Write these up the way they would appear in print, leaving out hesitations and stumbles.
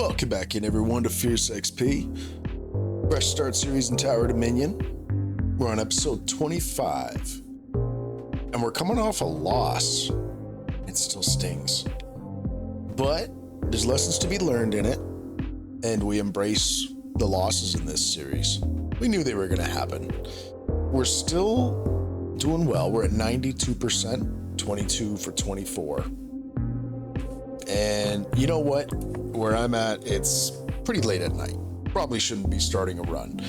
Welcome back in, everyone, to Fierce XP. Fresh Start Series in Tower Dominion. We're on episode 25. And we're coming off a loss. It still stings. But there's lessons to be learned in it. And we embrace the losses in this series. We knew they were going to happen. We're still doing well. We're at 92%, 22 for 24. And you know what? Where I'm at, it's pretty late at night. Probably shouldn't be starting a run.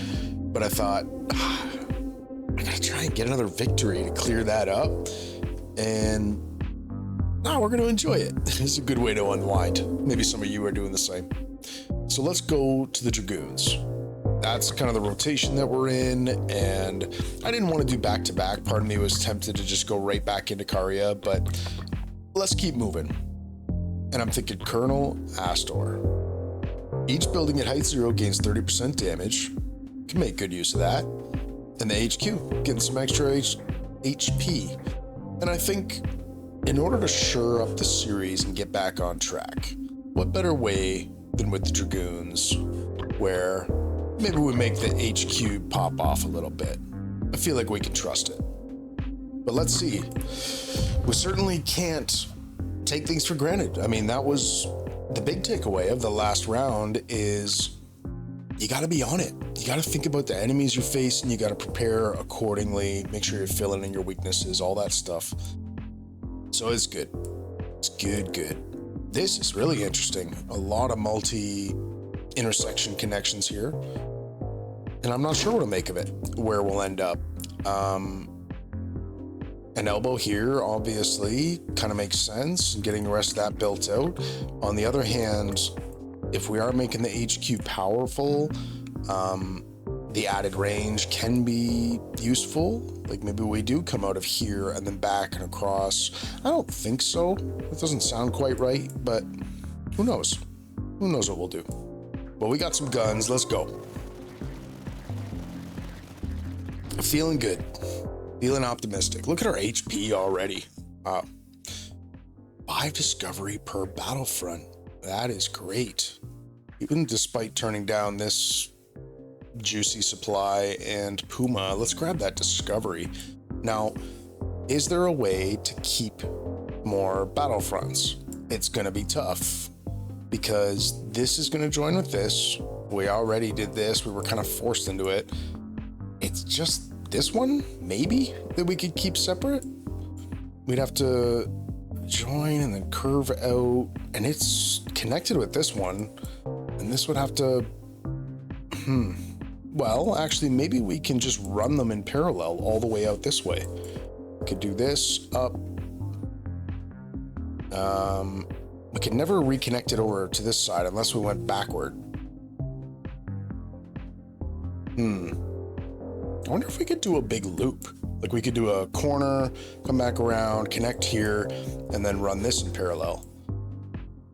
But I thought, I gotta try and get another victory to clear that up. And now we're gonna enjoy it. It's a good way to unwind. Maybe some of you are doing the same. So let's go to the Dragoons. That's kind of the rotation that we're in. And I didn't want to do back-to-back. Part of me was tempted to just go right back into Caria, but let's keep moving. And I'm thinking Colonel Astor. Each building at height 0 gains 30% damage. Can make good use of that. And the HQ, getting some extra HP. And I think in order to shore up the series and get back on track, what better way than with the Dragoons, where maybe we make the HQ pop off a little bit. I feel like we can trust it. But let's see. We certainly can't take things for granted. I mean, that was the big takeaway of the last round is you got to be on it. You got to think about the enemies you face and you got to prepare accordingly. Make sure you're filling in your weaknesses, all that stuff. So it's good. It's good. This is really interesting. A lot of multi-intersection connections here. And I'm not sure what to make of it, where we'll end up. An elbow here, obviously, kind of makes sense, and getting the rest of that built out. On the other hand, if we are making the HQ powerful, the added range can be useful. Like maybe we do come out of here and then back and across. I don't think so. It doesn't sound quite right, but who knows? Who knows what we'll do? Well, we got some guns. Let's go. Feeling good. Feeling optimistic. Look at our HP already. 5 discovery per battlefront. That is great. Even despite turning down this juicy supply and Puma, let's grab that discovery. Now, is there a way to keep more battlefronts? It's going to be tough because this is going to join with this. We already did this. We were kind of forced into it. It's just this one, maybe, that we could keep separate. We'd have to join and then curve out, and it's connected with this one, and this would have to, well, actually, maybe we can just run them in parallel all the way out this way. We could do this up. We could never reconnect it over to this side unless we went backward. I wonder if we could do a big loop. Like we could do a corner, come back around, connect here, and then run this in parallel.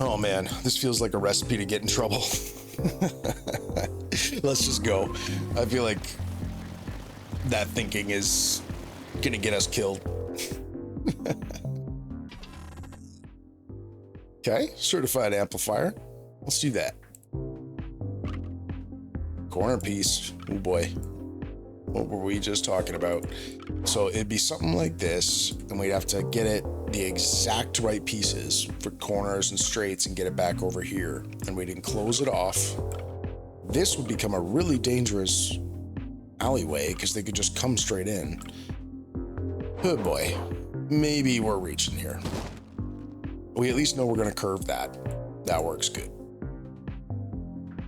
Oh man, this feels like a recipe to get in trouble. Let's just go. I feel like that thinking is gonna get us killed. Okay, certified amplifier. Let's do that. Corner piece. Oh boy. What were we just talking about? So it'd be something like this, and we'd have to get it the exact right pieces for corners and straights and get it back over here. And we'd enclose it off. This would become a really dangerous alleyway because they could just come straight in. Oh boy, maybe we're reaching here. We at least know we're gonna curve that. That works good.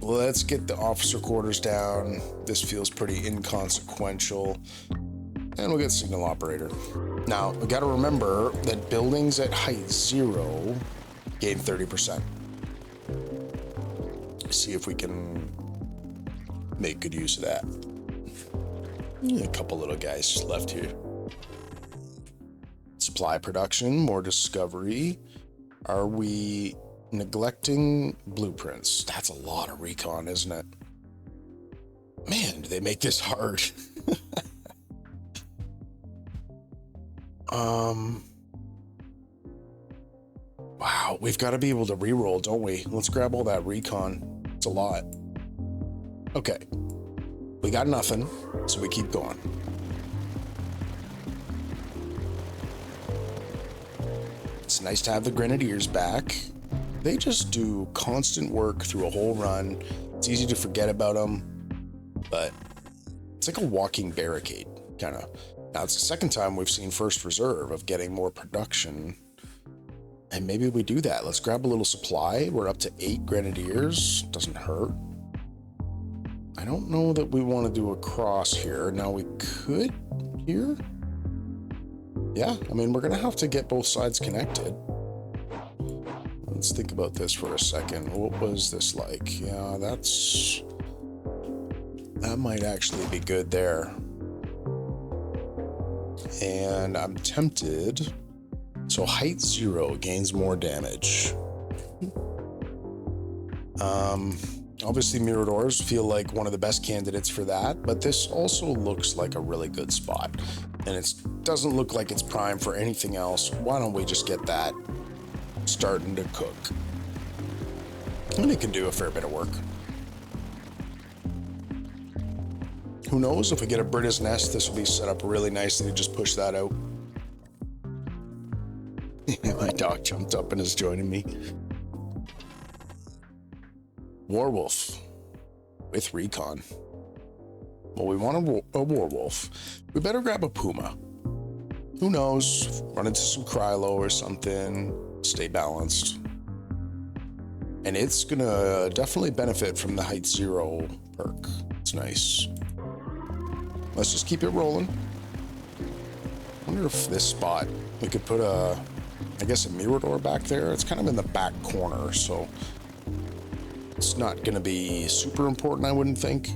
Let's get the officer quarters down. This feels pretty inconsequential. And we'll get signal operator. Now, we gotta remember that buildings at height 0 gain 30%. See if we can make good use of that. A couple little guys just left here. Supply production, more discovery. Are we neglecting blueprints? That's a lot of recon, isn't it? Man, do they make this hard. Wow. But we've got to be able to reroll, don't we? Let's grab all that recon. It's a lot. Okay. We got nothing, so we keep going. It's nice to have the Grenadiers back. They just do constant work through a whole run. It's easy to forget about them, but it's like a walking barricade, kind of. Now, it's the second time we've seen First Reserve of getting more production, and maybe we do that. Let's grab a little supply. We're up to 8 Grenadiers. Doesn't hurt. I don't know that we want to do a cross here. Now, we could here. Yeah, I mean, we're going to have to get both sides connected. Let's think about this for a second. What was this like? Yeah, that might actually be good there. And I'm tempted. So height 0 gains more damage. Obviously Miradors feel like one of the best candidates for that, but this also looks like a really good spot. And it doesn't look like it's prime for anything else. Why don't we just get that starting to cook? And it can do a fair bit of work. Who knows, if we get a British nest, this will be set up really nicely to just push that out. My dog jumped up and is joining me. Warwolf with recon. Well, we want a Warwolf. We better grab a Puma. Who knows? Run into some Krylo or something. Stay balanced. And it's gonna definitely benefit from the height 0 perk. It's nice. Let's just keep it rolling. I wonder if this spot, we could put I guess a Mirador back there. It's kind of in the back corner, so it's not going to be super important, I wouldn't think.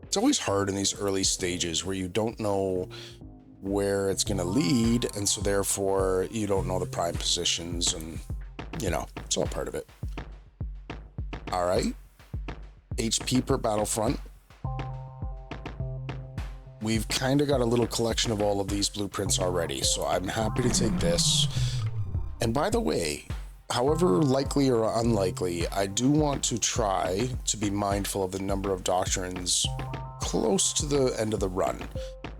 It's always hard in these early stages where you don't know where it's going to lead, and so therefore you don't know the prime positions, and you know, it's all part of it. All right. HP per battlefront. We've kind of got a little collection of all of these blueprints already, so I'm happy to take this. And by the way, however likely or unlikely, I do want to try to be mindful of the number of doctrines close to the end of the run.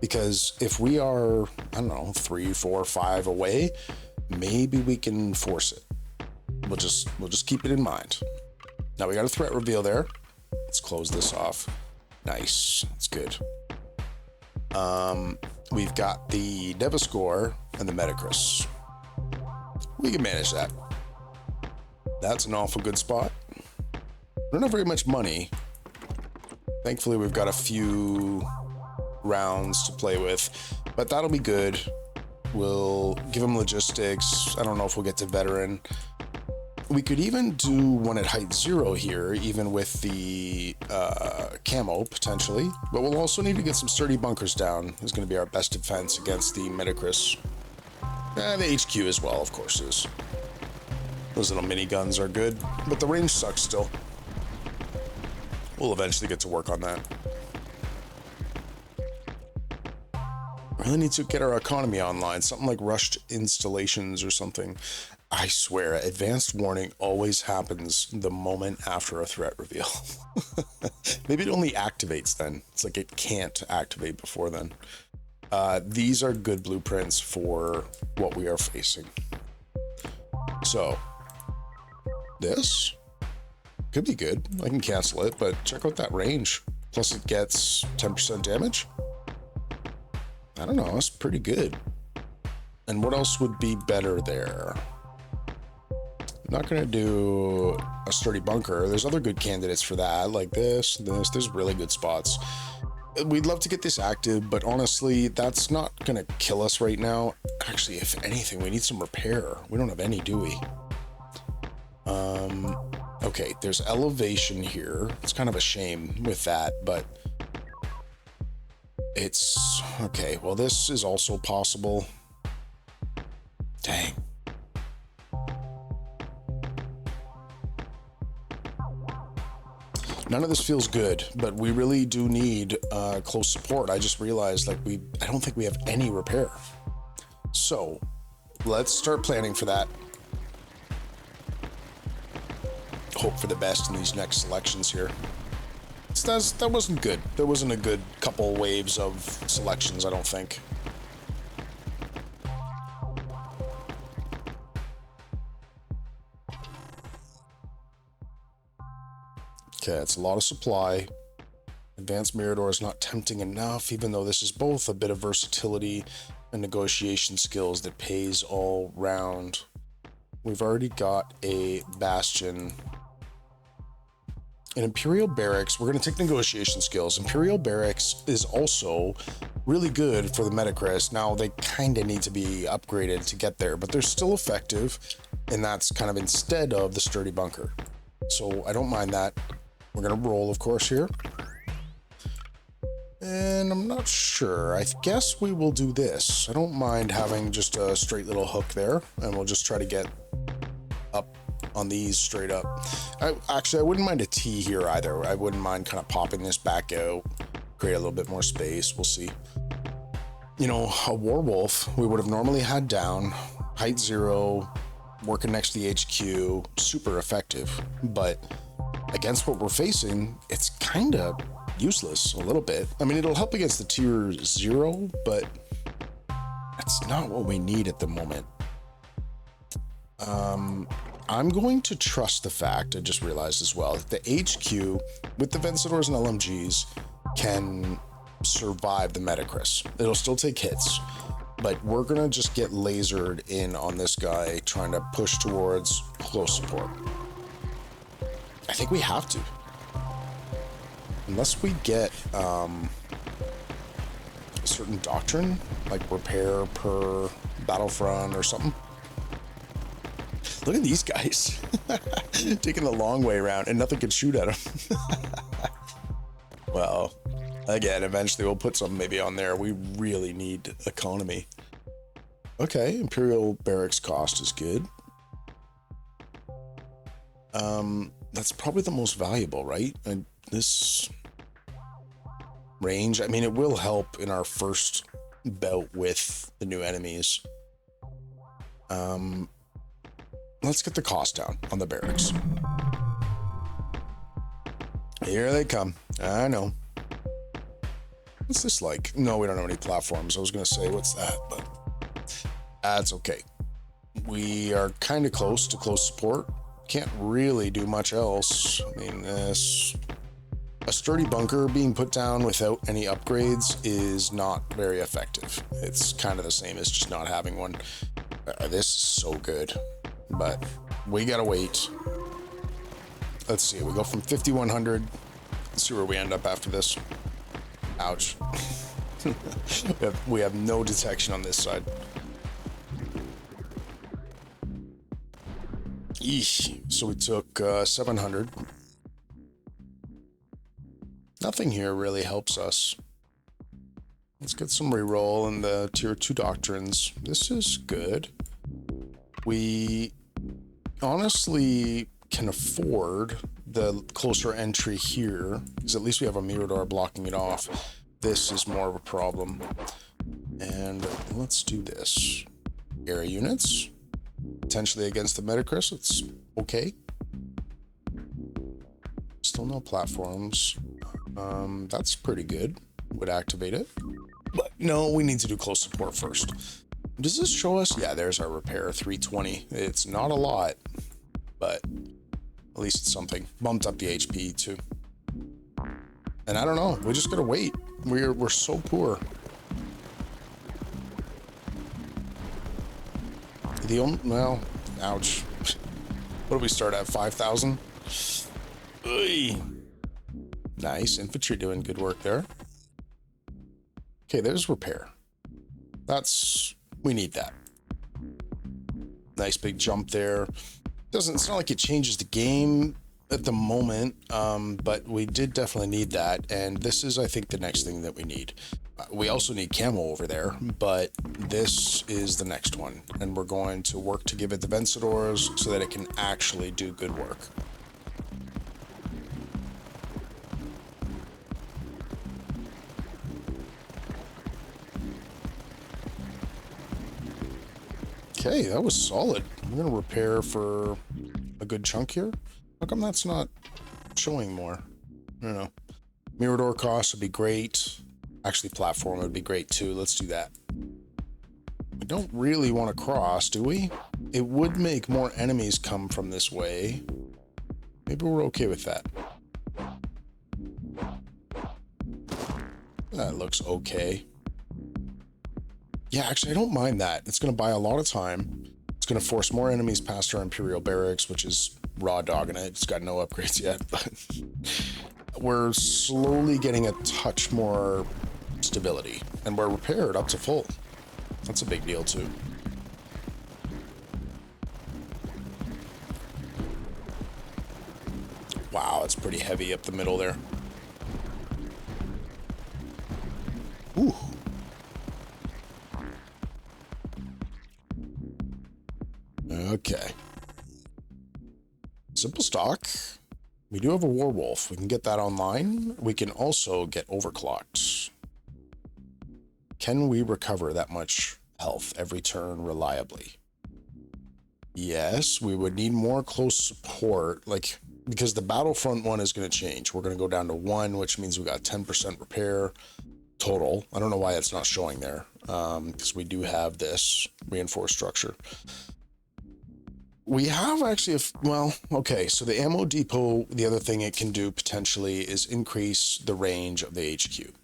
Because if we are, I don't know, 3, 4, 5 away, maybe we can force it. We'll just keep it in mind. Now we got a threat reveal there. Let's close this off. Nice. That's good. We've got the Devaskor and the Metacris. We can manage that. That's an awful good spot. We don't have very much money. Thankfully, we've got a few rounds to play with, but that'll be good. We'll give them logistics. I don't know if we'll get to veteran. We could even do one at height 0 here, even with the camo, potentially. But we'll also need to get some sturdy bunkers down. It's going to be our best defense against the Metacris. The HQ as well, of course, is. Those little miniguns are good, but the range sucks still. We'll eventually get to work on that. Really need to get our economy online. Something like rushed installations or something. I swear, advanced warning always happens the moment after a threat reveal. Maybe it only activates then. It's like it can't activate before then. These are good blueprints for what we are facing. So, this could be good. I can cancel it, but check out that range. Plus it gets 10% damage. I don't know, that's pretty good. And what else would be better there? I'm not going to do a sturdy bunker. There's other good candidates for that, like this. There's really good spots. We'd love to get this active, but honestly, that's not going to kill us right now. Actually, if anything, we need some repair. We don't have any, do we? Okay, there's elevation here. It's kind of a shame with that, but it's okay. Well, this is also possible. Dang. None of this feels good, but we really do need close support. I just realized, like, I don't think we have any repair. So let's start planning for that. Hope for the best in these next selections here. That wasn't good. There wasn't a good couple waves of selections, I don't think. Okay, it's a lot of supply. Advanced Mirador is not tempting enough, even though this is both a bit of versatility and negotiation skills that pays all round. We've already got a Bastion. In Imperial Barracks, we're going to take negotiation skills. Imperial Barracks is also really good for the Metacris. Now, they kind of need to be upgraded to get there, but they're still effective, and that's kind of instead of the Sturdy Bunker. So I don't mind that. We're going to roll, of course, here. And I'm not sure. I guess we will do this. I don't mind having just a straight little hook there, and we'll just try to get up on these straight up. Actually, I wouldn't mind a T here either. I wouldn't mind kind of popping this back out, create a little bit more space. We'll see. You know, a Warwolf, we would have normally had down, height 0, working next to the HQ, super effective. But against what we're facing, it's kind of useless a little bit. I mean, it'll help against the tier 0, but that's not what we need at the moment. I'm going to trust the fact, I just realized as well, that the HQ with the Vencedors and LMGs can survive the Metacris. It'll still take hits, but we're going to just get lasered in on this guy trying to push towards close support. I think we have to. Unless we get a certain doctrine, like repair per battlefront or something. Look at these guys taking the long way around and nothing can shoot at them. Well, again, eventually we'll put some maybe on there. We really need economy. Okay, Imperial Barracks cost is good. That's probably the most valuable, right? And this range, I mean, it will help in our first bout with the new enemies. Let's get the cost down on the barracks. Here they come. I know. What's this like? No, we don't have any platforms. I was going to say, what's that? But that's okay. We are kind of close to close support. Can't really do much else. I mean, a Sturdy Bunker being put down without any upgrades is not very effective. It's kind of the same as just not having one. This is so good. But we gotta wait. Let's see, we go from 5100. Let's see where we end up after this. Ouch. we have no detection on this side. Eesh. So we took 700. Nothing here really helps us. Let's get some reroll in the tier 2 doctrines. This is good. We honestly can afford the closer entry here, because at least we have a Mirador blocking it off. This is more of a problem. And let's do this. Area units. Potentially against the Metacris, it's okay. Still no platforms. That's pretty good. Would activate it. But no, we need to do close support first. Does this show us? Yeah, there's our repair, 320. It's not a lot, but at least it's something. Bumped up the HP too. And I don't know, we just gotta wait. We're so poor. The only, well, ouch. What do we start at, 5,000? Nice, infantry doing good work there. Okay, there's repair. We need that. Nice big jump there. It's not like it changes the game at the moment, but we did definitely need that. And this is, I think, the next thing that we need. We also need camo over there, but this is the next one. And we're going to work to give it the Vencedors so that it can actually do good work. Okay, that was solid. I'm gonna repair for a good chunk here. How come that's not showing more? I don't know. Mirador cost would be great. Actually, platform would be great too. Let's do that. We don't really want to cross, do we? It would make more enemies come from this way. Maybe we're okay with that. That looks okay. Yeah, actually, I don't mind that. It's going to buy a lot of time. It's going to force more enemies past our Imperial Barracks, which is raw dogging it. It's got no upgrades yet, but we're slowly getting a touch more stability, and we're repaired up to full. That's a big deal, too. Wow, it's pretty heavy up the middle there. Ooh. Okay. Simple stock. We do have a Warwolf. We can get that online. We can also get overclocked. Can we recover that much health every turn reliably? Yes, we would need more close support, like, because the Battlefront one is going to change. We're going to go down to 1, which means we got 10% repair total. I don't know why it's not showing there, because we do have this reinforced structure. We have actually, well, okay, so the ammo depot, the other thing it can do potentially is increase the range of the HQ.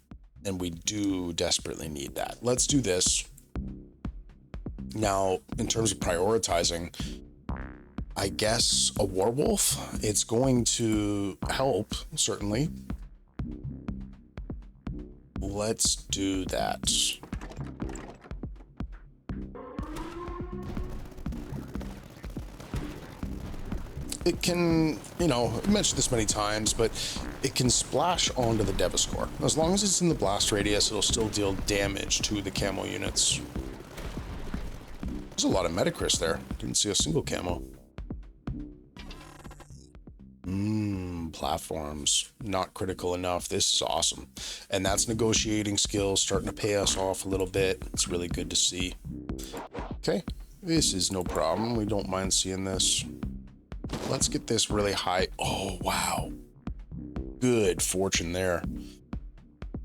And we do desperately need that. Let's do this. Now, in terms of prioritizing, I guess a Warwolf, it's going to help, certainly. Let's do that. It can, you know, I've mentioned this many times, but it can splash onto the Devastator. As long as it's in the blast radius, it'll still deal damage to the camo units. There's a lot of Metacris there. Didn't see a single camo. Platforms. Not critical enough. This is awesome. And that's negotiating skills starting to pay us off a little bit. It's really good to see. Okay. This is no problem. We don't mind seeing this. Let's get this really high. Oh, wow. Good fortune there.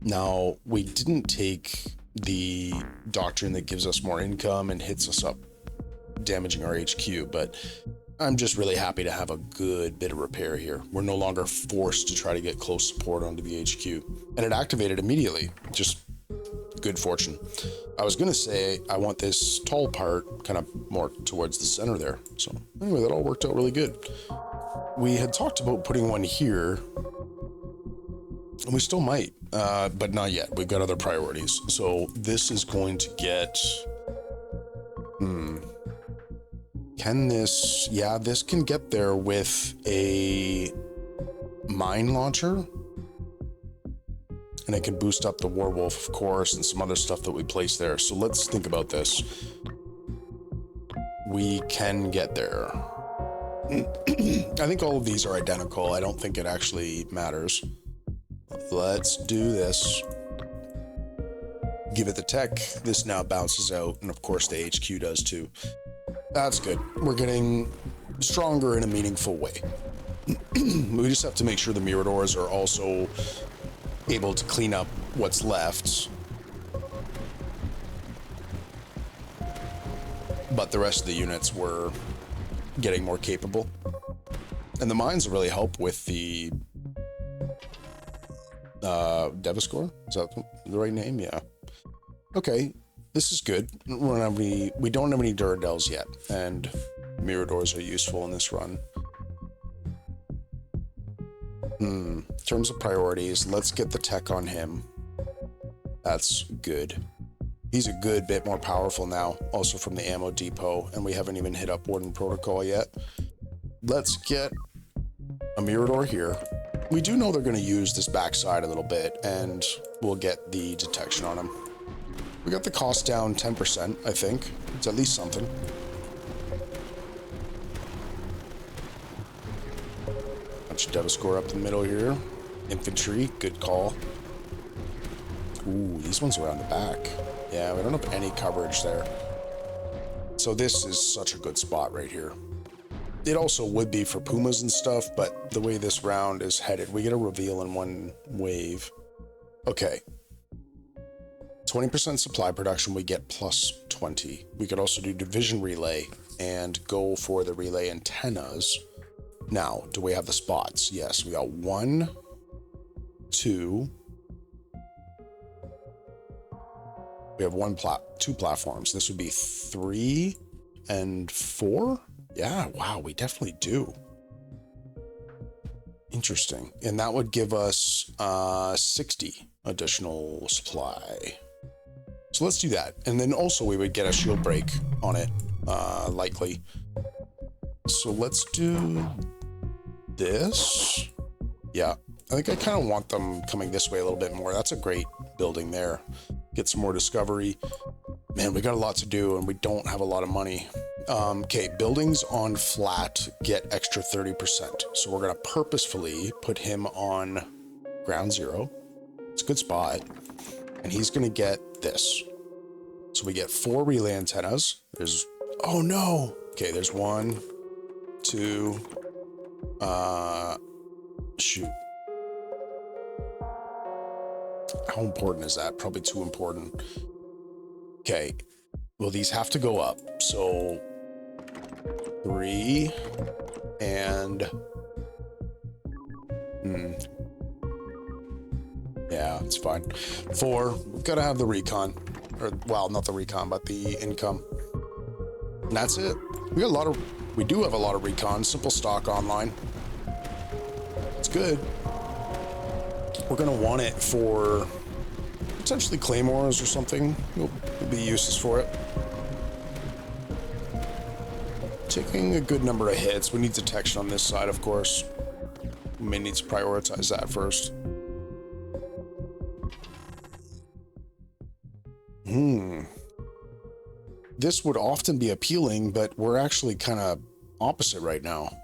Now, we didn't take the doctrine that gives us more income and hits us up, damaging our HQ, but I'm just really happy to have a good bit of repair here. We're no longer forced to try to get close support onto the HQ. And it activated immediately. Just good fortune. I was going to say I want this tall part kind of more towards the center there. So anyway, that all worked out really good. We had talked about putting one here, and we still might, but not yet. We've got other priorities. So this is going to get... Can this... Yeah, this can get there with a mine launcher. And it can boost up the Warwolf, of course, and some other stuff that we place there. So let's think about this. We can get there. I think all of these are identical. I don't think it actually matters. Let's do this. Give it the tech. This now bounces out, and of course the HQ does too. That's good. We're getting stronger in a meaningful way. We just have to make sure the Miradors are also able to clean up what's left. But the rest of the units were getting more capable. And the mines really help with the Devastator. Is that the right name? Yeah. Okay, this is good. We don't have any Duradels yet, and Miradors are useful in this run. In terms of priorities, let's get the tech on him. That's good. He's a good bit more powerful now, also from the ammo depot, and we haven't even hit up Warden Protocol yet. Let's get a Mirador here. We do know they're going to use this backside a little bit, and we'll get the detection on him. We got the cost down 10%, I think. It's at least something. Bunch of Devastator up the middle here. Infantry, good call. Ooh, these ones are around the back. Yeah, we don't have any coverage there. It's So this is such a good spot right here. It also would be for pumas and stuff, but the way this round is headed, we get a reveal in one wave. Okay. 20% supply production, we get plus 20. We could also do division relay and go for the relay antennas. Now, do we have the spots? Yes, we got 1, 2. We have two platforms. This would be 3 and 4. Yeah, wow, we definitely do. Interesting. And that would give us 60 additional supply. So let's do that. And then also we would get a shield break on it, likely. So let's do this. Yeah, I think I kind of want them coming this way a little bit more. That's a great building there. Get some more discovery. Man, we got a lot to do and we don't have a lot of money. Okay, buildings on flat get extra 30%. So we're going to purposefully put him on ground 0. It's a good spot. And he's going to get this. So we get 4 relay antennas. There's, oh no. Okay, there's 1, 2, shoot. How important is that? Probably too important. Okay, well, these have to go up. So 3 and yeah, it's fine. 4, we've got to have the recon, or well, not the recon, but the income. And that's it. We do have a lot of recon, simple stock online. It's good. We're gonna want it for potentially claymores or something. There'll be uses for it. Taking a good number of hits. We need detection on this side, of course. We may need to prioritize that first. This would often be appealing, but we're actually kind of opposite right now.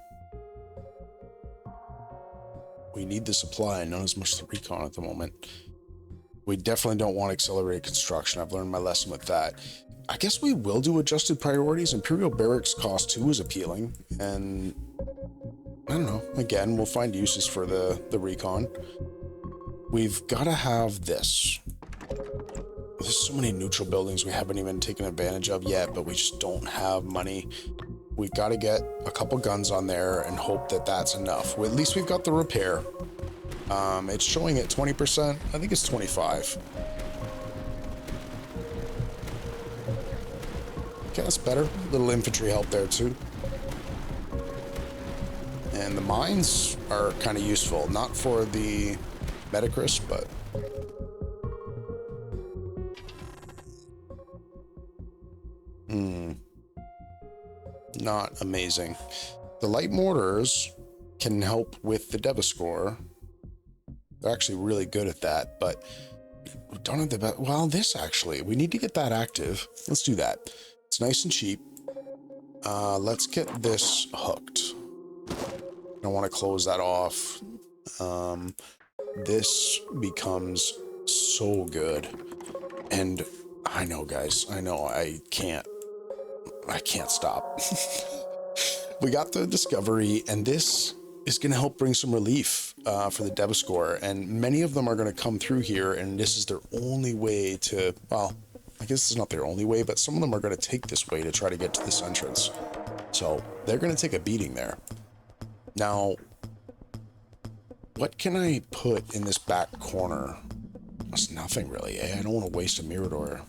We need the supply, not as much the recon at the moment. We definitely don't want accelerated construction. I've learned my lesson with that. I guess we will do adjusted priorities. Imperial Barracks cost 2 is appealing, and I don't know. Again, we'll find uses for the recon. We've got to have this. There's so many neutral buildings we haven't even taken advantage of yet, but we just don't have money. We've got to get a couple guns on there and hope that that's enough. Well, at least we've got the repair. It's showing at 20%. I think it's 25. Okay, that's better. A little infantry help there too. And the mines are kind of useful. Not for the Metacris, but... not amazing. The light mortars can help with the Deviscore. They're actually really good at that, but we don't have the best. Well, this actually, we need to get that active. Let's do that. It's nice and cheap. Let's get this hooked. I want to close that off. This becomes so good. And I know, guys, I know I can't stop. We got the discovery, and this is going to help bring some relief for the Deviscore, and many of them are going to come through here, and this is their only way to, well, I guess it's not their only way, but some of them are going to take this way to try to get to this entrance. So they're going to take a beating there. Now, what can I put in this back corner? That's nothing really, eh? I don't want to waste a Mirador.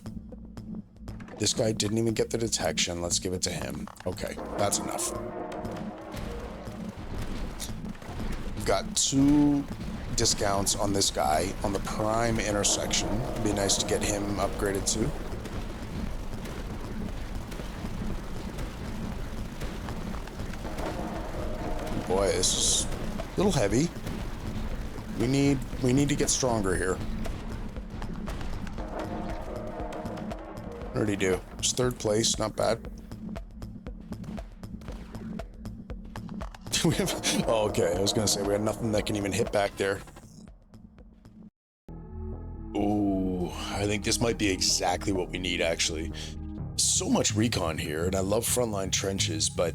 This guy didn't even get the detection. Let's give it to him. Okay, that's enough. We've got 2 discounts on this guy on the prime intersection. It'd be nice to get him upgraded too. Boy, this is a little heavy. We need to get stronger here. What did he do? It's 3rd place, not bad. We have, oh, okay, I was gonna say we had nothing that can even hit back there. Ooh, I think this might be exactly what we need, actually. so much recon here, and I love frontline trenches, but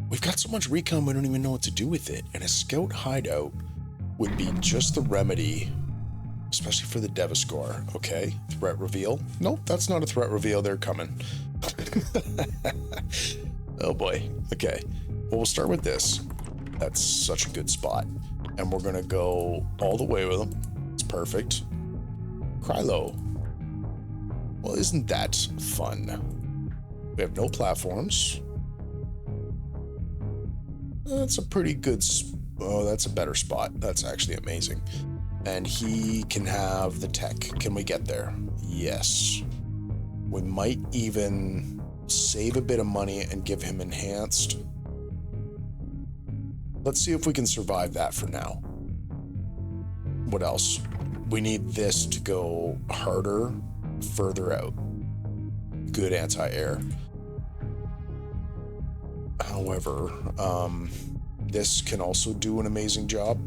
we've got so much recon we don't even know what to do with it. And a scout hideout would be just the remedy, especially for the Devaskor. Okay, threat reveal. Nope, that's not a threat reveal. They're coming. Oh boy. Okay, well, we'll start with this. That's such a good spot. And we're gonna go all the way with them. It's perfect. Krylo. Well, isn't that fun? We have no platforms. That's a pretty good... Oh, that's a better spot. That's actually amazing. And he can have the tech. Can we get there? Yes. We might even save a bit of money and give him enhanced. Let's see if we can survive that for now. What else? We need this to go harder, further out. Good anti-air. However, this can also do an amazing job.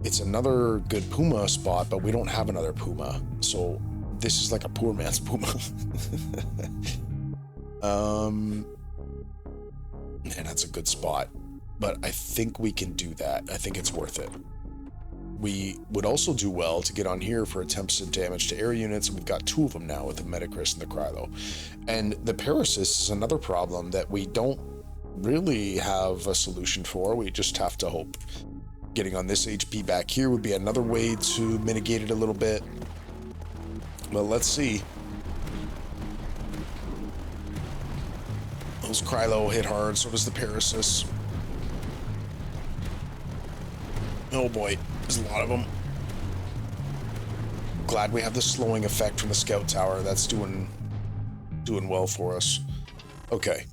It's another good Puma spot, but we don't have another Puma. So this is like a poor man's Puma. And that's a good spot. But I think we can do that. I think it's worth it. We would also do well to get on here for attempts of damage to air units. We've got 2 of them now with the Metacris and the Krylo. And the Parasis is another problem that we don't really have a solution for. We just have to hope. Getting on this HP back here would be another way to mitigate it a little bit. Well, let's see. Those Krylo hit hard, so does the Parasis. Oh boy, there's a lot of them. Glad we have the slowing effect from the scout tower. That's doing well for us. Okay.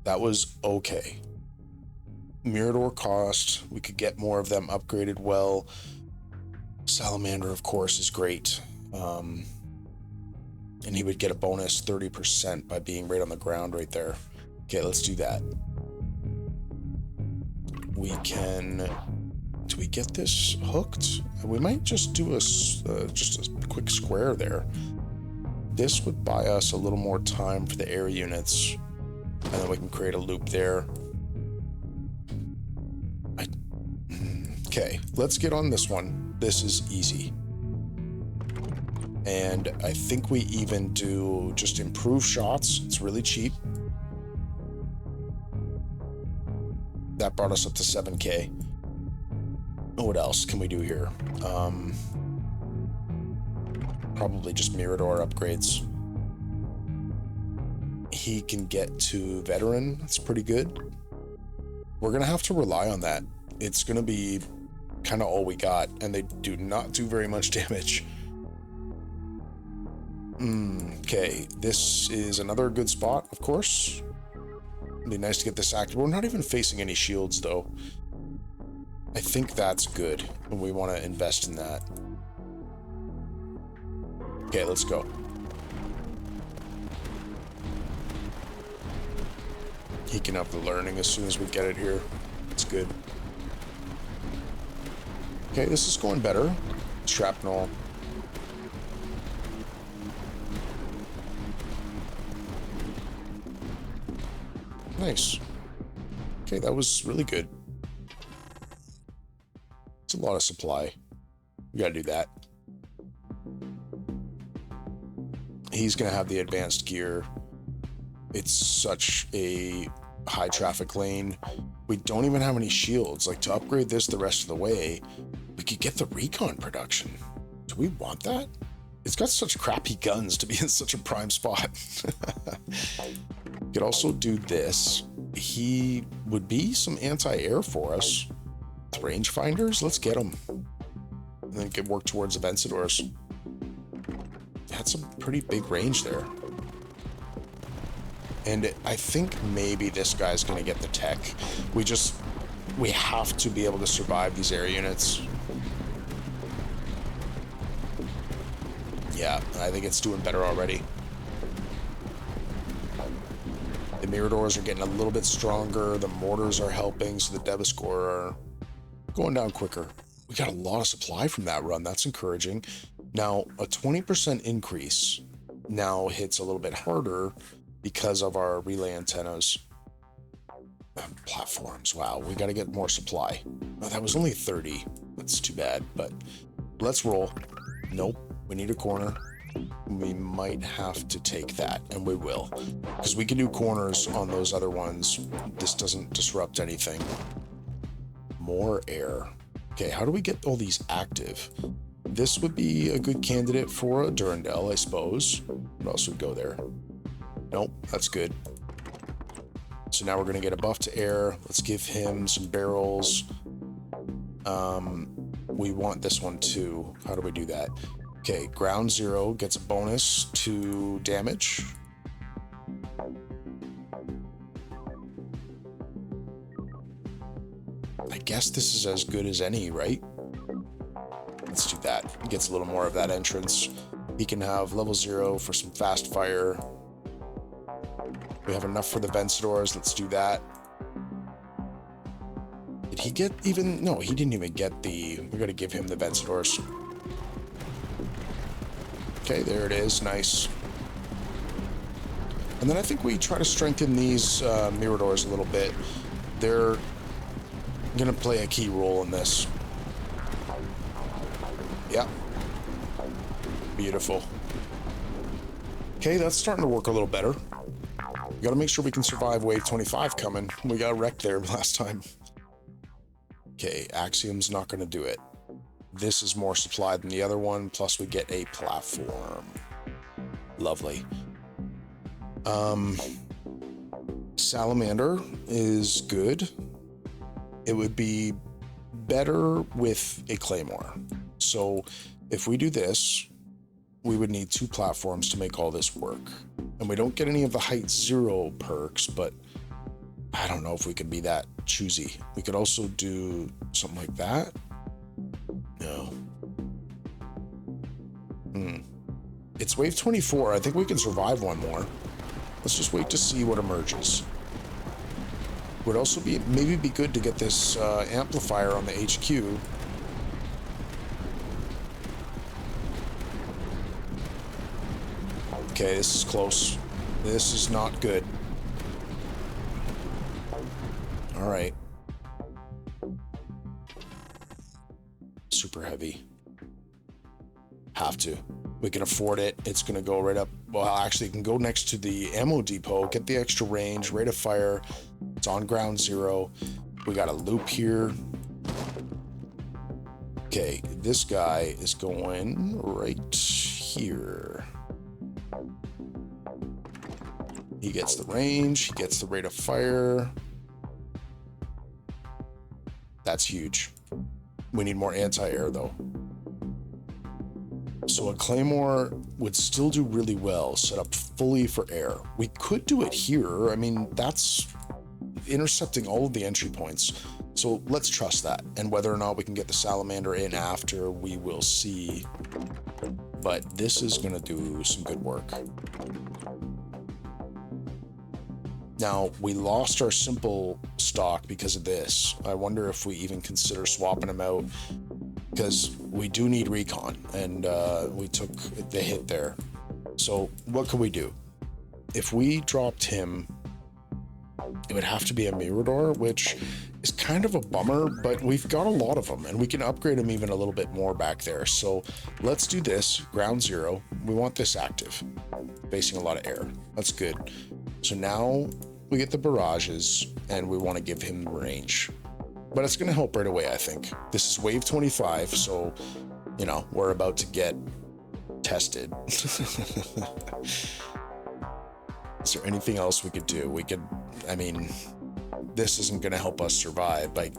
That was okay. Mirador cost. We could get more of them upgraded well. Salamander, of course, is great. And he would get a bonus 30% by being right on the ground right there. Okay, let's do that. We can... Do we get this hooked? We might just do just a quick square there. This would buy us a little more time for the air units, and then we can create a loop there. Okay, let's get on this one. This is easy. And I think we even do just improve shots. It's really cheap. That brought us up to 7K. What else can we do here? Probably just Mirador upgrades. He can get to veteran. That's pretty good. We're gonna have to rely on that. It's gonna be kind of all we got, and they do not do very much damage. Okay, this is another good spot, of course. It'd be nice to get this active. We're not even facing any shields, though. I think that's good, and we want to invest in that. Okay, let's go. He can have the learning as soon as we get it here. It's good. Okay, this is going better. Shrapnel. Nice. Okay, that was really good. It's a lot of supply. We gotta do that. He's gonna have the advanced gear. It's such a high traffic lane. We don't even have any shields. Like, to upgrade this the rest of the way, we could get the recon production. Do we want that? It's got such crappy guns to be in such a prime spot. Could also do this. He would be some anti-air for us. With rangefinders, let's get them. And then could work towards the Vencedors. Had some pretty big range there. And I think maybe this guy's gonna get the tech. We have to be able to survive these air units. Yeah, I think it's doing better already. The Miradors are getting a little bit stronger. The mortars are helping, so the Devaskor are going down quicker. We got a lot of supply from that run. That's encouraging. Now, a 20% increase now hits a little bit harder because of our relay antennas. Platforms, wow, we got to get more supply. Oh, that was only 30. That's too bad, but let's roll. Nope, we need a corner. We might have to take that, and we will, because we can do corners on those other ones. This doesn't disrupt anything. More air. Okay, how do we get all these active? This would be a good candidate for a Durandal, I suppose. What else would go there? Nope, that's good. So now we're going to get a buff to air. Let's give him some barrels. We want this one too. How do we do that? Okay, ground zero gets a bonus to damage. I guess this is as good as any, right? Let's do that. He gets a little more of that entrance. He can have level 0 for some fast fire. We have enough for the Vencedors. Let's do that. Did he get even... No, he didn't even get the... We're going to give him the Vencedors. Okay, there it is. Nice. And then I think we try to strengthen these Miradors a little bit. They're going to play a key role in this. Yeah. Beautiful. Okay, that's starting to work a little better. We gotta make sure we can survive wave 25 coming. We got wrecked there last time. Okay, Axiom's not gonna do it. This is more supply than the other one, plus we get a platform. Lovely. Salamander is good. It would be better with a Claymore. So if we do this, we would need 2 platforms to make all this work. And we don't get any of the height 0 perks, but I don't know if we could be that choosy. We could also do something like that. No. It's wave 24. I think we can survive one more. Let's just wait to see what emerges. Would also be maybe be good to get this amplifier on the HQ. Okay, this is close. This is not good. All right. Super heavy. Have to. We can afford it. It's going to go right up. Well, actually, it can go next to the ammo depot, get the extra range, rate of fire. It's on ground 0. We got a loop here. Okay, this guy is going right here. He gets the range, he gets the rate of fire. That's huge. We need more anti-air though. So a Claymore would still do really well, set up fully for air. We could do it here. I mean, that's intercepting all of the entry points. So let's trust that. And whether or not we can get the Salamander in after, we will see. But this is going to do some good work. Now, we lost our simple stock because of this. I wonder if we even consider swapping them out, because we do need recon, and we took the hit there. So what can we do? If we dropped him, it would have to be a Mirador, which is kind of a bummer, but we've got a lot of them, and we can upgrade them even a little bit more back there. So let's do this, ground 0. We want this active, facing a lot of air. That's good. So now we get the barrages, and we want to give him range. But it's going to help right away, I think. This is wave 25, so, you know, we're about to get tested. Is there anything else we could do? We could, I mean, this isn't going to help us survive by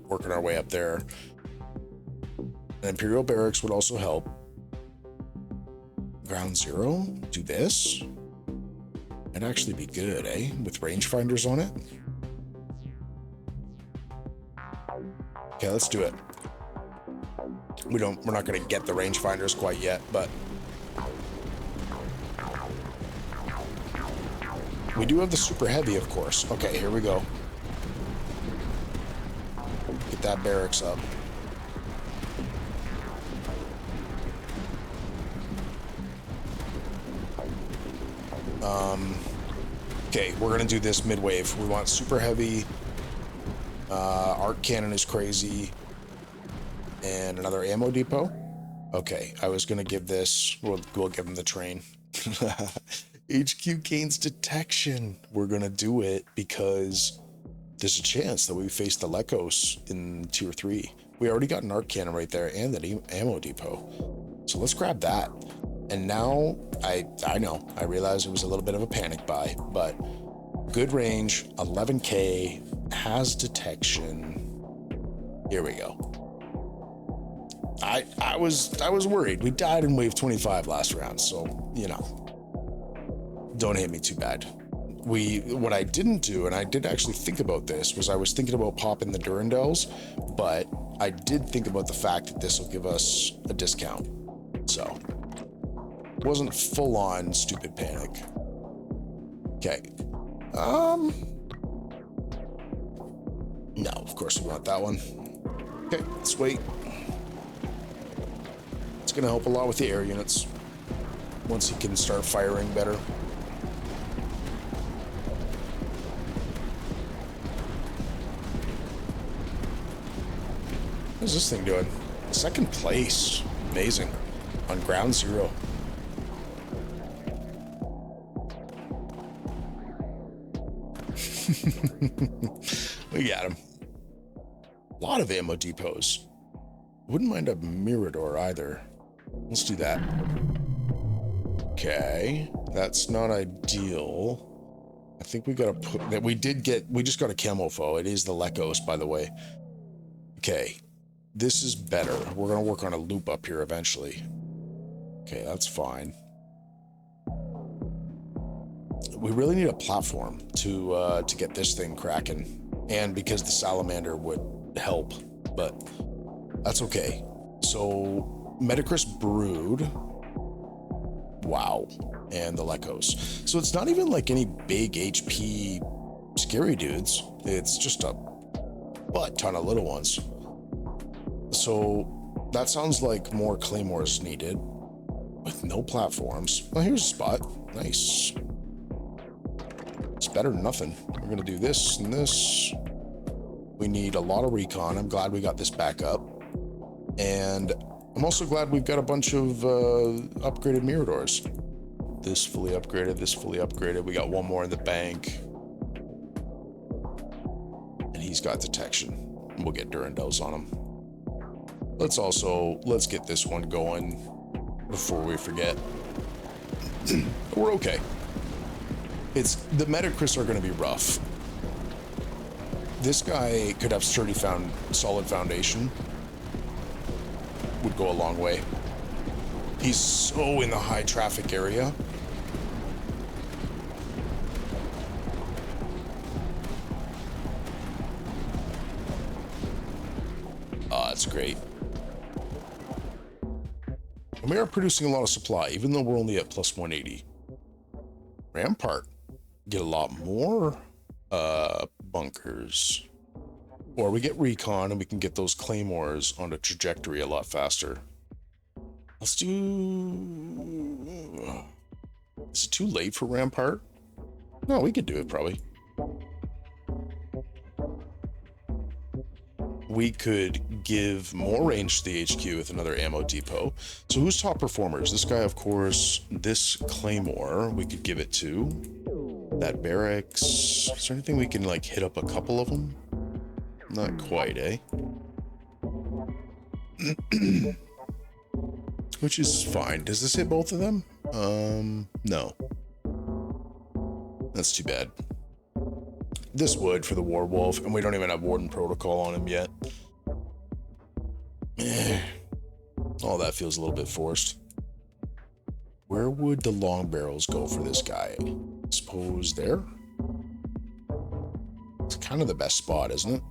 working our way up there. An Imperial Barracks would also help. Ground 0, do this. It'd actually be good, eh? With rangefinders on it. Okay, let's do it. We're not going to get the rangefinders quite yet, but we do have the super heavy, of course. Okay, here we go. Get that barracks up. Okay, we're gonna do this mid-wave. We want super heavy. Arc cannon is crazy. And another ammo depot. Okay, I was gonna give this. We'll give him the train. HQ gains detection. We're gonna do it because there's a chance that we face the Lekos in tier 3. We already got an arc cannon right there and that ammo depot. So let's grab that. And now I know, I realize it was a little bit of a panic buy, but good range, 11k, has detection. Here we go. I was worried. We died in wave 25 last round, so you know, don't hit me too bad. What I didn't do, and I did actually think about this, was I was thinking about popping the Durandals, but I did think about the fact that this will give us a discount. So it wasn't full on stupid panic. Okay. No, of course we want that one. Okay, let's wait. It's gonna help a lot with the air units once he can start firing better. What's this thing doing? Second place. Amazing. On ground zero. We got him. A lot of ammo depots. Wouldn't mind a Mirador either. Let's do that. Okay. That's not ideal. I think we gotta put that. We just got a camo foe. It is the Lekos, by the way. Okay. This is better. We're gonna work on a loop up here eventually. Okay, that's fine. We really need a platform to get this thing cracking. And because the Salamander would help, but that's okay. So, Metacris Brood. Wow. And the Lekos. So it's not even like any big HP scary dudes. It's just a butt ton of little ones. So that sounds like more claymores needed with no platforms. Well, here's a spot. Nice. It's better than nothing. We're gonna do this and this. We need a lot of recon. I'm glad we got this back up. And I'm also glad we've got a bunch of upgraded Miradors. This fully upgraded, this fully upgraded. We got one more in the bank. And he's got detection. We'll get Durandals on him. Let's get this one going before we forget. We're okay. The Metacris are going to be rough. This guy could have solid foundation. Would go a long way. He's so in the high traffic area. That's great. And we are producing a lot of supply, even though we're only at plus 180. Rampart. Get a lot more bunkers. Or we get recon and we can get those claymores on a trajectory a lot faster. Let's do... Is it too late for Rampart? No, we could do it probably. We could give more range to the HQ with another ammo depot. So who's top performers? This guy, of course. This Claymore, we could give it to. That barracks. Is there anything we can, like, hit up a couple of them? Not quite, eh? Which is fine. Does this hit both of them? No. That's too bad. This would for the Warwolf, and we don't even have Warden Protocol on him yet. All that feels a little bit forced. Where would the long barrels go for this guy? Suppose there? It's kind of the best spot, isn't it?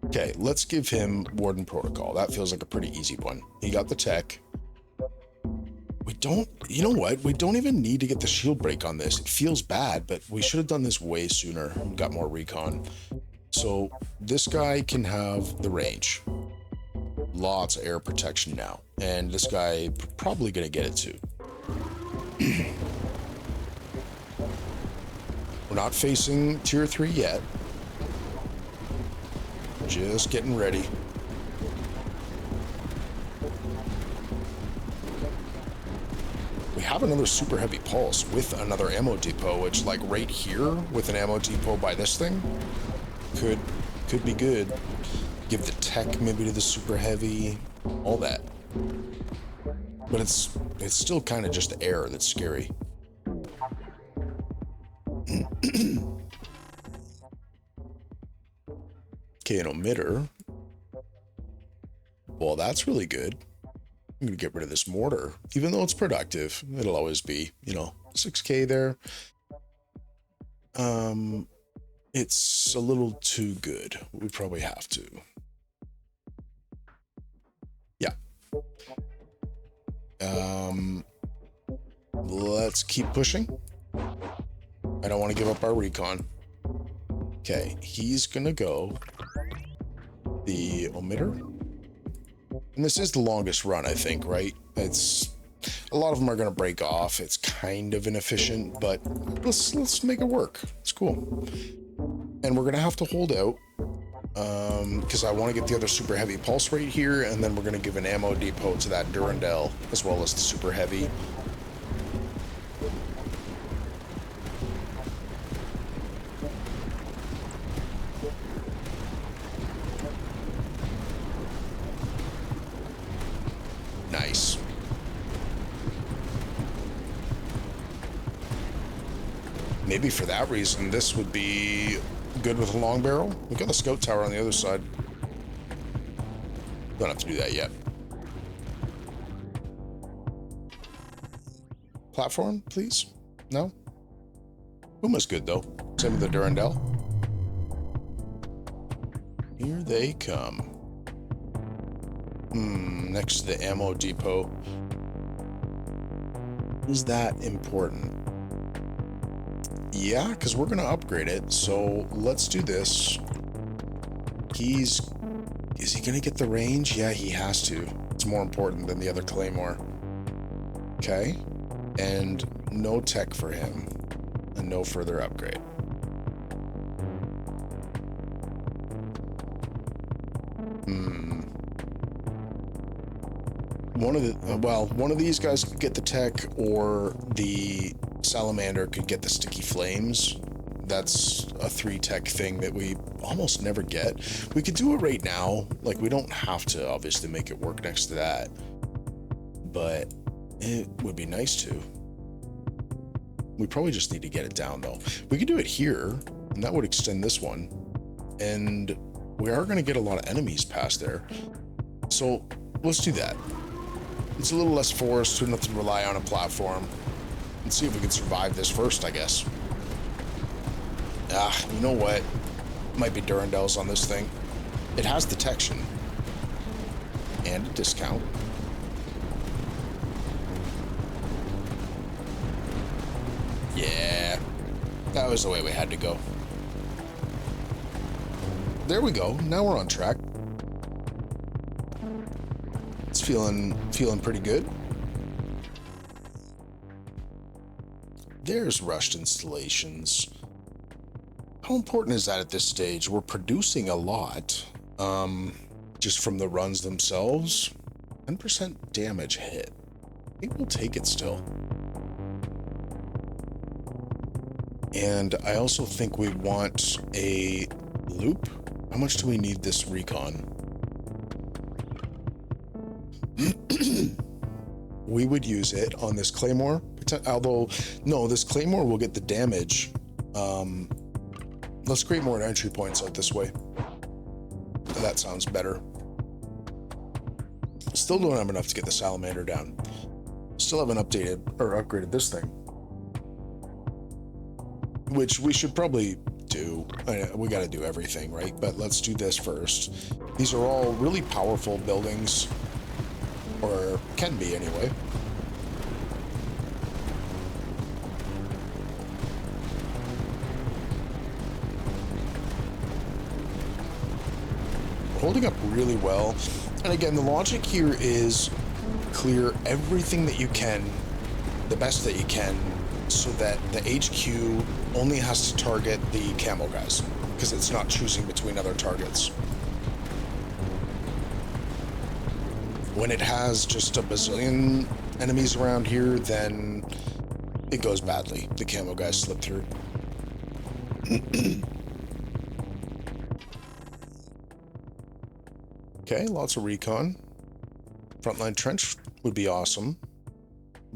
Okay, let's give him Warden Protocol. That feels like a pretty easy one. He got the tech. You know what? We don't even need to get the shield break on this. It feels bad, but we should have done this way sooner. We got more recon. So this guy can have the range. lots of air protection now. And this guy probably gonna get it too. We're not facing tier 3 yet. Just getting ready. We have another super heavy pulse with another ammo depot, which, like, right here with an ammo depot by this thing could be good. Give the tech maybe to the super heavy, all that. But it's still kind of just air that's scary. Okay, an emitter. Well, that's really good. I'm gonna get rid of this mortar, even though it's productive. It'll always be, you know, 6K there. It's a little too good. We probably have to. Yeah. Let's keep pushing. I don't want to give up our recon. Okay, he's gonna go the emitter. And this is the longest run, I think, right? It's a lot of them are going to break off. It's kind of inefficient, but let's make it work. It's cool. And we're going to have to hold out because I want to get the other super heavy pulse right here, and then we're going to give an ammo depot to that Durandal as well as the super heavy. Nice. Maybe for that reason, this would be good with a long barrel. We got the scout tower on the other side. Don't have to do that yet. Platform, please? No? Puma's good, though. Same with the Durandal. Here they come. Next to the ammo depot. Is that important? Yeah, because we're going to upgrade it. So let's do this. Is he going to get the range? Yeah, he has to. It's more important than the other Claymore. Okay. And no tech for him. And no further upgrade. One of these guys could get the tech, or the Salamander could get the sticky flames. That's a 3 tech thing that we almost never get. We could do it right now. Like, we don't have to obviously make it work next to that, but it would be nice to. We probably just need to get it down though. We could do it here, and that would extend this one. And we are going to get a lot of enemies past there. So let's do that. It's a little less forced, so we don't have to rely on a platform. Let's see if we can survive this first, I guess. You know what? Might be Durandals on this thing. It has detection. And a discount. Yeah. That was the way we had to go. There we go. Now we're on track. It's feeling pretty good. There's rushed installations. How important is that at this stage? We're producing a lot, just from the runs themselves. 10% damage hit. I think we'll take it still. And I also think we want a loop. How much do we need this recon? We would use it on this Claymore, although, no, this Claymore will get the damage. Let's create more entry points out this way. That sounds better. Still don't have enough to get the Salamander down. Still haven't updated or upgraded this thing, which we should probably do. We got to do everything, right? But let's do this first. These are all really powerful buildings, or can be anyway. We're holding up really well. And again, the logic here is clear everything that you can, the best that you can, so that the HQ only has to target the camo guys, because it's not choosing between other targets. When it has just a bazillion enemies around here, then it goes badly. The camo guys slip through. Okay, lots of recon. Frontline trench would be awesome.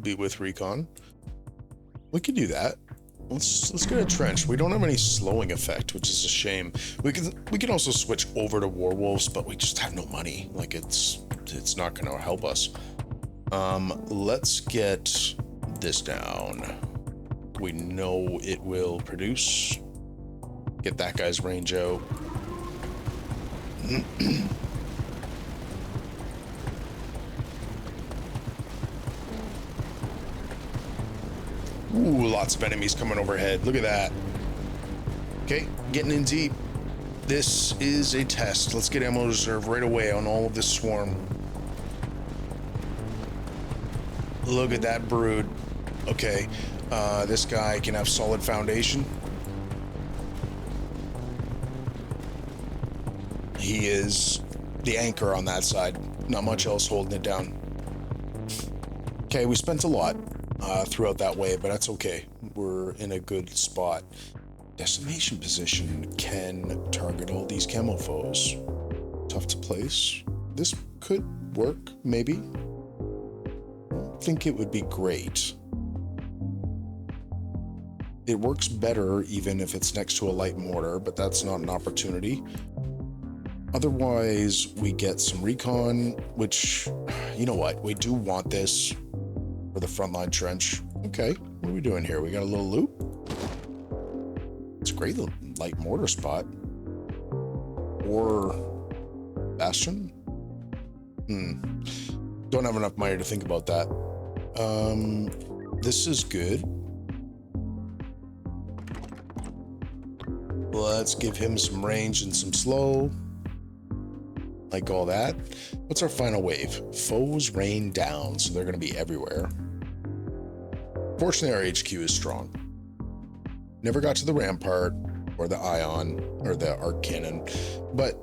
Be with recon. We could do that. Let's get a trench. We don't have any slowing effect, which is a shame. We can also switch over to werewolves, but we just have no money. Like it's not going to help us. Let's get this down. We know it will produce. Get that guy's range out. Ooh, lots of enemies coming overhead. Look at that. Okay, getting in deep. This is a test. Let's get ammo reserve right away on all of this swarm. Look at that brood. Okay, this guy can have solid foundation. He is the anchor on that side. Not much else holding it down. Okay, we spent a lot throughout that way, but that's okay. We're in a good spot. Decimation position can target all these camo foes. Tough to place. This could work, maybe. I don't think it would be great. It works better even if it's next to a light mortar, but that's not an opportunity. Otherwise, we get some recon, which, you know what, we do want this for the frontline trench. Okay, what are we doing here? We got a little loop. It's a great little light mortar spot. Or bastion? Don't have enough money to think about that. This is good. Let's give him some range and some slow. Like all that. What's our final wave? Foes rain down, so they're going to be everywhere. Fortunately, our HQ is strong. Never got to the rampart or the ion or the arc cannon, but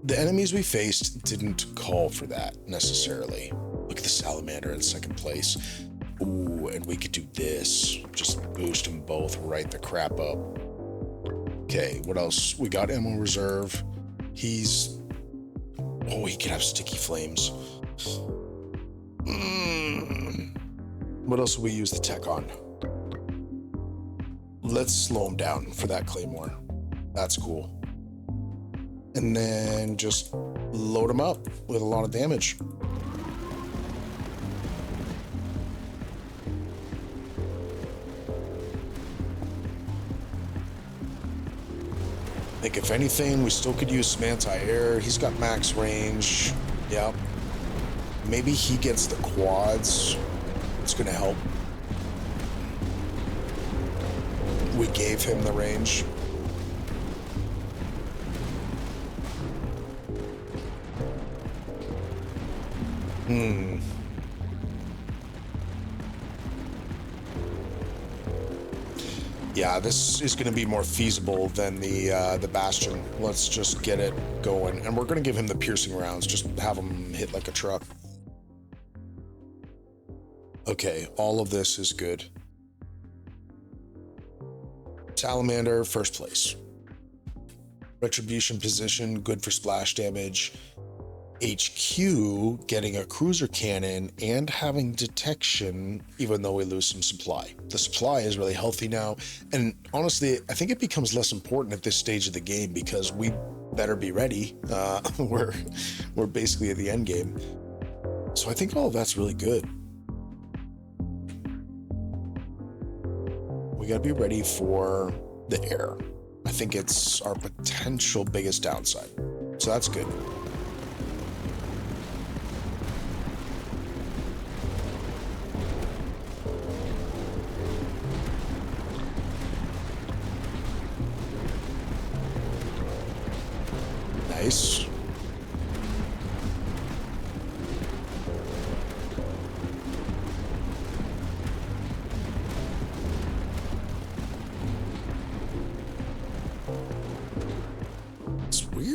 the enemies we faced didn't call for that necessarily. Look at the salamander in second place. Ooh, and we could do this. Just boost them both right the crap up. Okay, what else? We got ammo reserve. Oh, he could have sticky flames. What else will we use the tech on? Let's slow him down for that claymore. That's cool. And then just load him up with a lot of damage. I think if anything, we still could use some anti-air. He's got max range. Yep. Maybe he gets the quads. It's gonna help. We gave him the range. Yeah, this is going to be more feasible than the Bastion. Let's just get it going. And we're going to give him the piercing rounds. Just have him hit like a truck. Okay, all of this is good. Salamander, first place. Retribution position, good for splash damage. HQ getting a cruiser cannon and having detection, even though we lose some supply. The supply is really healthy now, and honestly, I think it becomes less important at this stage of the game because we better be ready. We're basically at the end game, so I think all of that's really good. We gotta be ready for the air. I think it's our potential biggest downside, so that's good. Nice.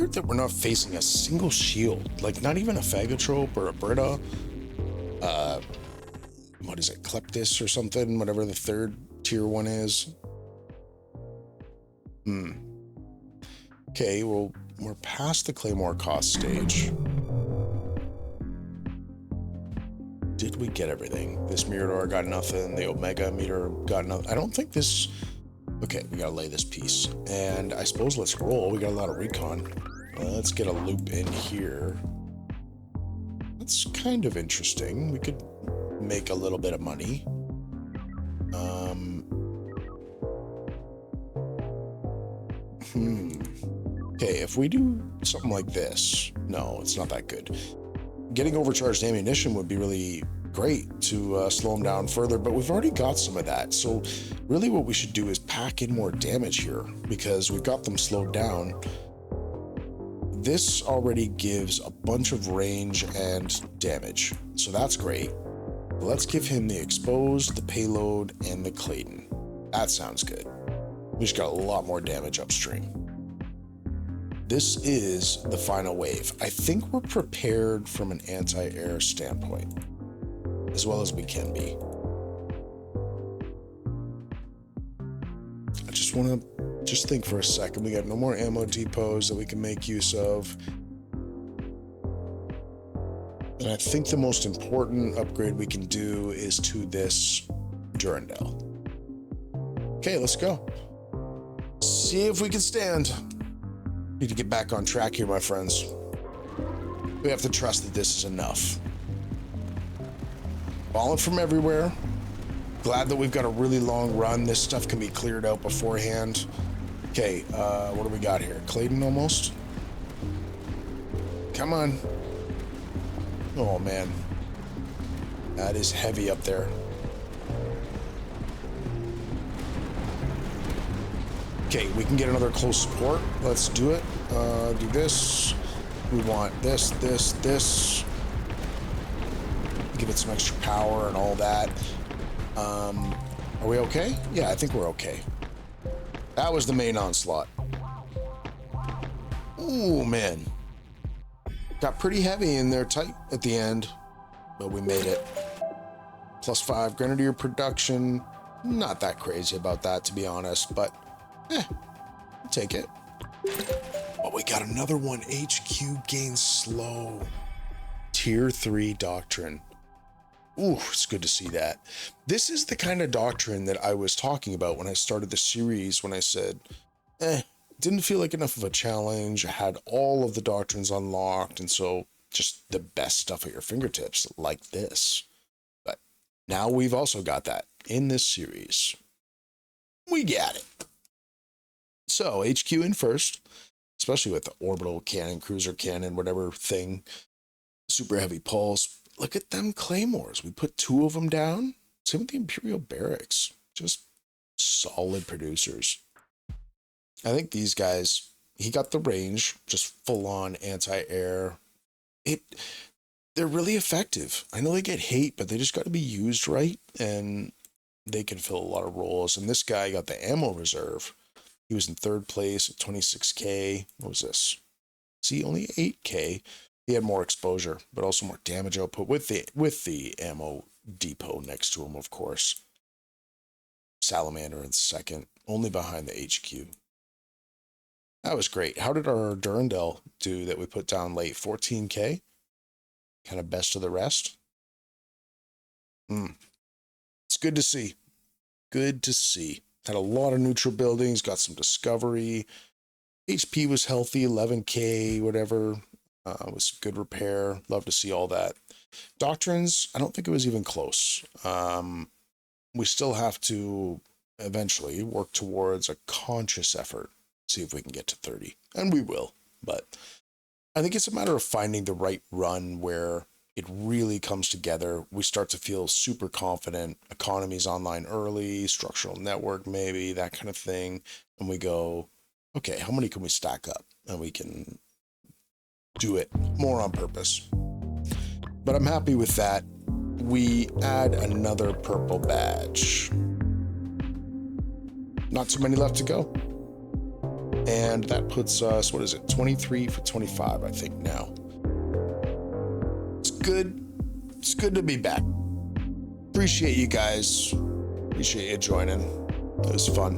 weird that we're not facing a single shield, like not even a Phagotrope or a Brita. What is it, Kleptis or something, whatever the third tier one is. Okay, well, we're past the Claymore cost stage. Did we get everything? This Mirador got nothing. The Omega meter got nothing. I don't think this... Okay, we gotta lay this piece. And I suppose let's roll. We got a lot of recon. Let's get a loop in here. That's kind of interesting. We could make a little bit of money. Okay, if we do something like this... No, it's not that good. Getting overcharged ammunition would be really great to slow them down further, but we've already got some of that. So really what we should do is pack in more damage here because we've got them slowed down. This already gives a bunch of range and damage, so that's great. Let's give him the exposed, the payload, and the Clayton. That sounds good. We just got a lot more damage upstream. This is the final wave. I think we're prepared from an anti-air standpoint, as well as we can be. I just want to think for a second. We got no more ammo depots that we can make use of. And I think the most important upgrade we can do is to this Durandal. Okay, let's go. See if we can stand. Need to get back on track here, my friends. We have to trust that this is enough. Falling from everywhere. Glad that we've got a really long run. This stuff can be cleared out beforehand. Okay, what do we got here? Clayton almost? Come on. Oh, man. That is heavy up there. Okay, we can get another close support. Let's do it. Do this. We want this, this, this. Give it some extra power and all that. Are we okay? Yeah, I think we're okay. That was the main onslaught. Ooh, man. Got pretty heavy in there tight at the end, but we made it. +5 Grenadier production. Not that crazy about that, to be honest, but I'll take it. But we got another one. HQ gains slow. Tier 3 doctrine. Ooh, it's good to see that. This is the kind of doctrine that I was talking about when I started the series, when I said, didn't feel like enough of a challenge. I had all of the doctrines unlocked, and so just the best stuff at your fingertips, like this. But now we've also got that in this series. We got it. So, HQ in first, especially with the orbital cannon, cruiser cannon, whatever thing, super heavy pulse. Look at them claymores. We put 2 of them down. Same with the Imperial Barracks. Just solid producers. I think these guys, he got the range, just full-on anti-air. They're really effective. I know they get hate, but they just got to be used right, and they can fill a lot of roles. And this guy got the ammo reserve. He was in 3rd place at 26k. What was this? See, only 8k. He had more exposure, but also more damage output with the ammo depot next to him, of course. Salamander in 2nd, only behind the HQ. That was great. How did our Durandal do that we put down late? 14k? Kind of best of the rest? It's good to see. Good to see. Had a lot of neutral buildings, got some discovery. HP was healthy, 11k, whatever. Was good repair. Love to see all that. Doctrines, I don't think it was even close. We still have to eventually work towards a conscious effort. See if we can get to 30. And we will. But I think it's a matter of finding the right run where it really comes together. We start to feel super confident. Economy's online early, structural network maybe, that kind of thing. And we go, okay, how many can we stack up? And we can do it more on purpose. But I'm happy with that. We add another purple badge. Not too many left to go. And that puts us, 23 for 25, I think now. It's good. It's good to be back. Appreciate you guys. Appreciate you joining. It was fun.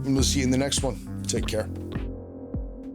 And we'll see you in the next one. Take care.